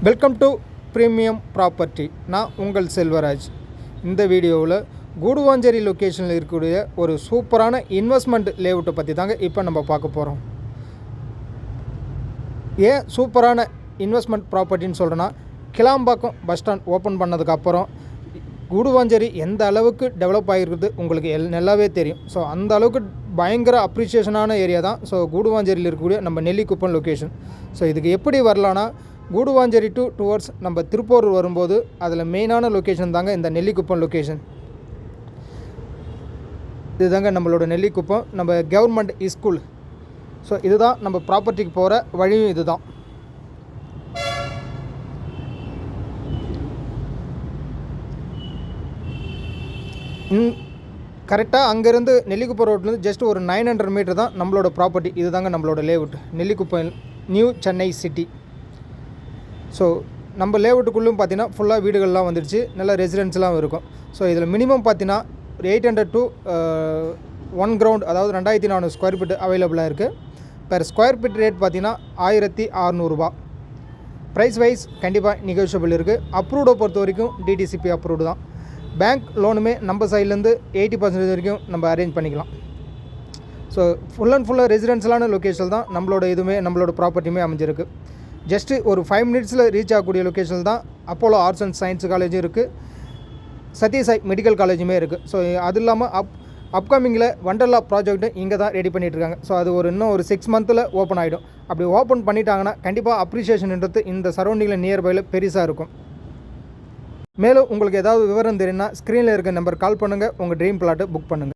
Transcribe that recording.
Welcome to premium property. நான் உங்கள் செல்வராஜ். இந்த வீடியோவில் கூடுவாஞ்சேரி லொக்கேஷனில் இருக்கக்கூடிய ஒரு சூப்பரான இன்வெஸ்ட்மெண்ட் லேஅவுட்டை பற்றி தாங்க இப்போ நம்ம பார்க்க போகிறோம். ஏன் சூப்பரான இன்வெஸ்ட்மெண்ட் ப்ராப்பர்ட்டின்னு சொல்கிறேன்னா, கிளாம்பாக்கம் பஸ் ஸ்டாண்ட் ஓப்பன் பண்ணதுக்கப்புறம் கூடுவாஞ்சேரி எந்த அளவுக்கு டெவலப் ஆகிருக்குது உங்களுக்கு நல்லாவே தெரியும். ஸோ அந்த அளவுக்கு பயங்கர அப்ரிஷியேஷனான ஏரியா தான். ஸோ கூடுவாஞ்சேரியில் இருக்கக்கூடிய நம்ம நெல்லிக்குப்பம் லொக்கேஷன். ஸோ இதுக்கு எப்படி வரலான்னா, கூடுவாஞ்சேரி டுவர்ட்ஸ் நம்ம திருப்பூர் வரும்போது அதில் மெயினான லொக்கேஷன் தாங்க இந்த நெல்லிக்குப்பம் லொக்கேஷன். இதுதாங்க நம்மளோட நெல்லிக்குப்பம், நம்ம கவர்மெண்ட் ஸ்கூல். ஸோ இதுதான் நம்ம ப்ராப்பர்ட்டிக்கு போகிற வழியும் இதுதான். கரெக்டாக அங்கேருந்து நெல்லிக்குப்பம் ரோட்லேருந்து ஜஸ்ட் ஒரு 900 மீட்டர் தான் நம்மளோட ப்ராப்பர்ட்டி. இது தாங்க நம்மளோட layout, Nellikuppam new Chennai city. So நம்ம லேஅவுட்டுக்குள்ளும் பார்த்தீங்கன்னா ஃபுல்லாக வீடுகள்லாம் வந்துடுச்சு, நல்ல ரெசிடென்ஸ்லாம் இருக்கும். ஸோ இதில் மினிமம் பார்த்தீங்கன்னா 800 to 1 கிரவுண்ட், அதாவது 2400 ஸ்கொயர் ஃபீட் அவைலபிளாக இருக்குது. பெர் ஸ்கொயர் ஃபீட் ரேட் பார்த்தீங்கன்னா 1600 ரூபா. ப்ரைஸ் வைஸ் கண்டிப்பாக நெகோஷியபிள் இருக்குது. அப்ரூவ்டை பொறுத்த வரைக்கும் டிடிசிபி அப்ரூவ்டு தான். பேங்க் லோனுமே நம்ம சைட்லேருந்து 80% வரைக்கும் நம்ம அரேஞ்ச் பண்ணிக்கலாம். ஸோ ஃபுல் அண்ட் ஃபுல்லாக ரெசிடென்ஷியலான லொக்கேஷன் தான் நம்மளோட ப்ராப்பர்ட்டியுமே அமைஞ்சிருக்கு. ஜஸ்ட்டு ஒரு 5 மினிட்ஸில் ரீச் ஆகக்கூடிய லொக்கேஷன் தான். அப்போலோ ஆர்ட்ஸ் அண்ட் சயின்ஸ் காலேஜும் இருக்குது, சத்யசாய் மெடிக்கல் காலேஜுமே இருக்குது. ஸோ அது இல்லாமல் அப்கமிங்கில் வண்டர்லா ப்ராஜெக்ட்டு இங்கே தான் ரெடி பண்ணிகிட்ருக்காங்க. ஸோ அது இன்னும் ஒரு 6 மந்த்தில் ஓப்பன் ஆகிடும். அப்படி ஓப்பன் பண்ணிட்டாங்கன்னா கண்டிப்பாக அப்ரிஷியேஷன்ன்றது இந்த சரௌண்டிங்கில் நியர்பையில் பெருசாக இருக்கும். மேலும் உங்களுக்கு ஏதாவது விவரம் தெரியுன்னா ஸ்க்ரீனில் இருக்க நம்பர் கால் பண்ணுங்கள், உங்கள் ட்ரீம் பிளாட்டை புக் பண்ணுங்கள்.